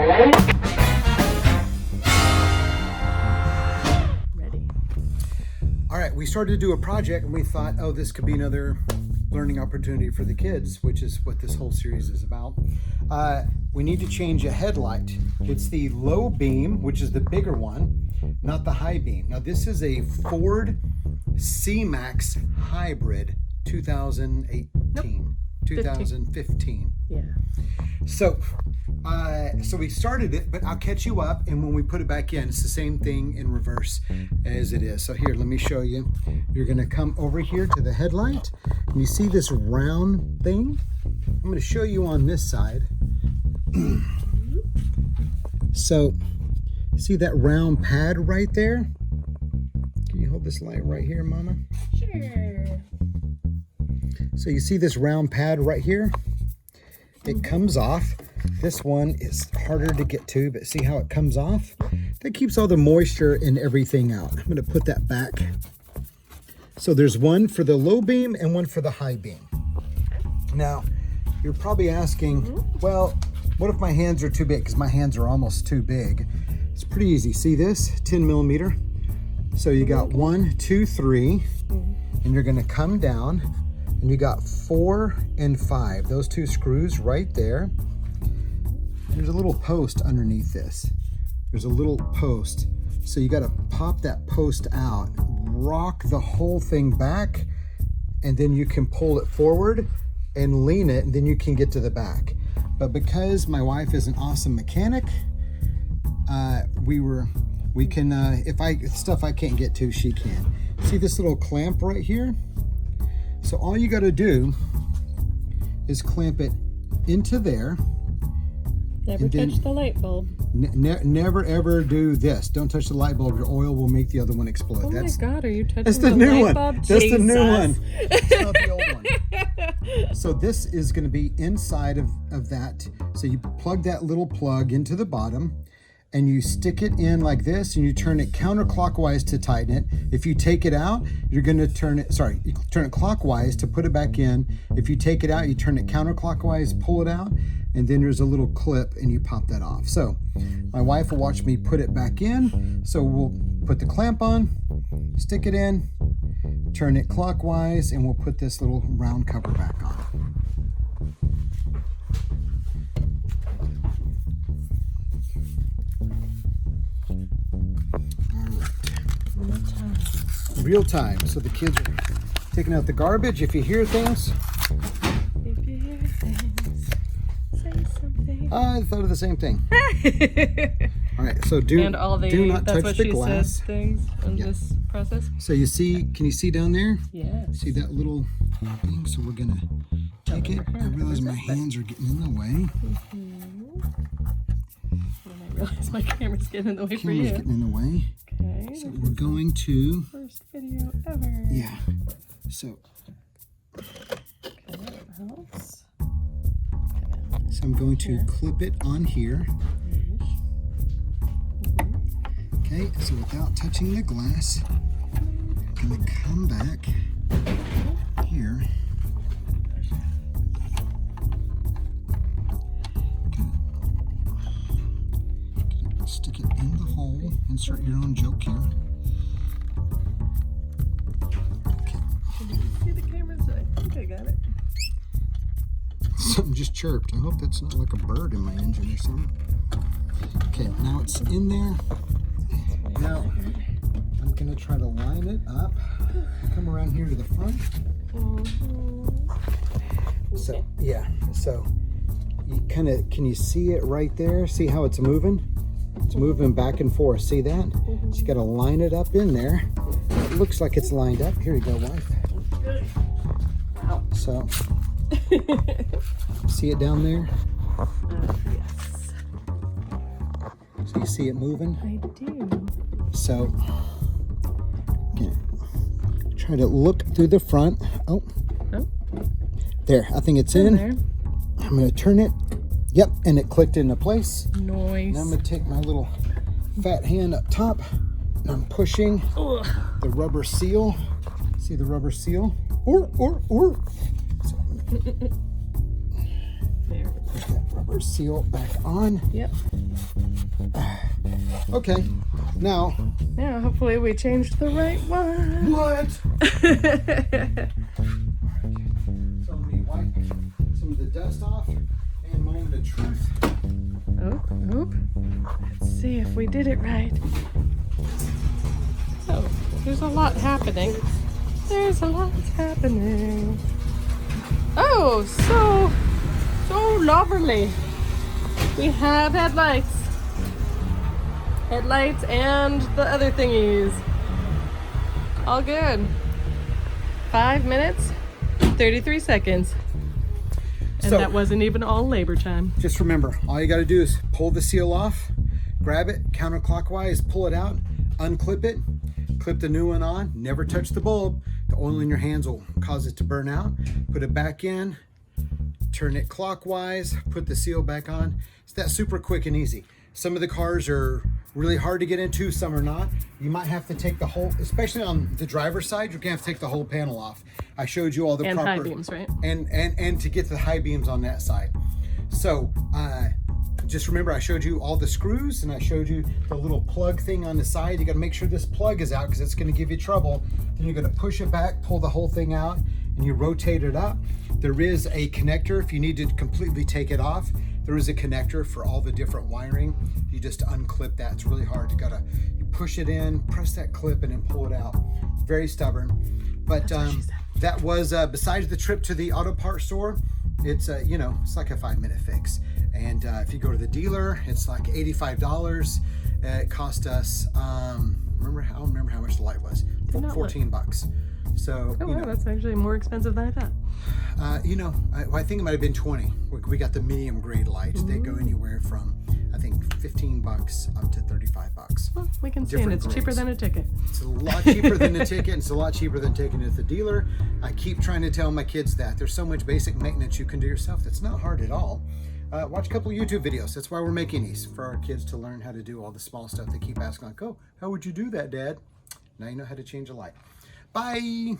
Ready. All right, we started to do a project and we thought, oh, this could be another learning opportunity for the kids, which is what this whole series is about. We need to change a headlight. It's the low beam, which is the bigger one, not the high beam. Now this is a Ford C-Max hybrid 2018, 2015. Yeah. So we started it, but I'll catch you up, and when we put it back in, it's the same thing in reverse as it is. So here, let me show you. You're gonna come over here to the headlight, and you see this round thing? I'm gonna show you on this side. So, see that round pad right there? Can you hold this light right here, Mama? Sure. So you see this round pad right here? It comes off. This one is harder to get to, but see how it comes off? That keeps all the moisture and everything out. I'm gonna put that back. So there's one for the low beam and one for the high beam. Now, you're probably asking, well, what if my hands are too big? Because my hands are almost too big. It's pretty easy. See this? 10 millimeter. So you got 1, 2, 3, and you're gonna come down, and you got 4 and 5. Those two screws right there. There's a little post underneath this. There's a little post. So you gotta pop that post out, rock the whole thing back, and then you can pull it forward and lean it, and then you can get to the back. But because my wife is an awesome mechanic, we can, stuff I can't get to, she can. See this little clamp right here? So all you gotta do is clamp it into there. Never touch the light bulb. Never ever do this. Don't touch the light bulb. Your oil will make the other one explode. Oh my God, are you touching that's the the new light one. bulb? That's the new Jesus. one. It's not the old one. So this is going to be inside of that. So you plug that little plug into the bottom, and you stick it in like this, and you turn it counterclockwise to tighten it. If you take it out, you're going to you turn it clockwise to put it back in. If you take it out, you turn it counterclockwise, pull it out, and then there's a little clip, and you pop that off. So my wife will watch me put it back in. So we'll put the clamp on, stick it in, turn it clockwise, and we'll put this little round cover back on. Real time. So the kids are taking out the garbage. If you hear things, If you hear things, say something. I thought of the same thing. All right, so do not touch the glass. Said things in this process. So you see, can you see down there? Yeah. See that little thing? So we're gonna take it. I realize my hands are getting in the way. I realize my camera's getting in the way for Camera's you. getting in the way. Okay. So we're going to. First video ever. Yeah. So. Okay, that helps. So I'm going to clip it on here. Okay, so without touching the glass, I'm gonna come back here. Stick it in the hole, insert your own joke here. Okay. Did you see the camera? I think I got it. Something just chirped. I hope that's not like a bird in my engine or something. Okay, now it's in there. Now, I'm gonna try to line it up. Come around here to the front. So, yeah, so you kind of, can you see it right there? See how it's moving? It's moving back and forth. See that? So you gotta line it up in there. It looks like it's lined up. Here you go, wife. Wow. So, see it down there? Yes. So you see it moving? I do. So, again, try to look through the front. Oh, there. I think it's in. There. I'm going to turn it. Yep, and it clicked into place. Nice. Now I'm going to take my little fat hand up top, and I'm pushing the rubber seal. See the rubber seal? So I'm going to There. push that rubber our seal back on. Yep. Okay, now. Yeah, hopefully we changed the right one. What? So let me wipe some of the dust off and moment of truth. Oop. Let's see if we did it right. Oh, there's a lot happening. There's a lot happening. Oh, so lovely. We have headlights. Headlights and the other thingies. All good. 5 minutes, 33 seconds. And So, that wasn't even all labor time. just remember, all you got to do is pull the seal off, grab it counterclockwise, pull it out, unclip it, clip the new one on, never touch the bulb. The oil in your hands will cause it to burn out. Put it back in, turn it clockwise, put the seal back on. It's that super quick and easy. Some of the cars are really hard to get into, some are not. You might have to take the whole, especially on the driver's side, you're gonna have to take the whole panel off. I showed you all the And proper high beams, right? and to get the high beams on that side. So just remember, I showed you all the screws and I showed you the little plug thing on the side. You got to make sure this plug is out because it's going to give you trouble. Then you're going to push it back, pull the whole thing out, and you rotate it up. There is a connector if you need to completely take it off. There is a connector for all the different wiring. You just unclip that. It's really hard. You push it in, press that clip, and then pull it out. Very stubborn. But that was besides the trip to the auto parts store. It's it's like a 5-minute fix. And if you go to the dealer, it's like $85. It cost us I don't remember how much the light was. $14. So wow, that's actually more expensive than I thought. I think it might have been 20. We got the medium grade lights. They go anywhere from I think $15 up to $35. Well, we can see, and Different it's cheaper grades. than a ticket. It's a lot cheaper than the ticket. It's a lot cheaper than taking it to the dealer. I keep trying to tell my kids that there's so much basic maintenance you can do yourself. That's not hard at all. Watch a couple of YouTube videos. That's why we're making these, for our kids to learn how to do all the small stuff. They keep asking, like, oh, how would you do that, Dad? Now you know how to change a light. Bye.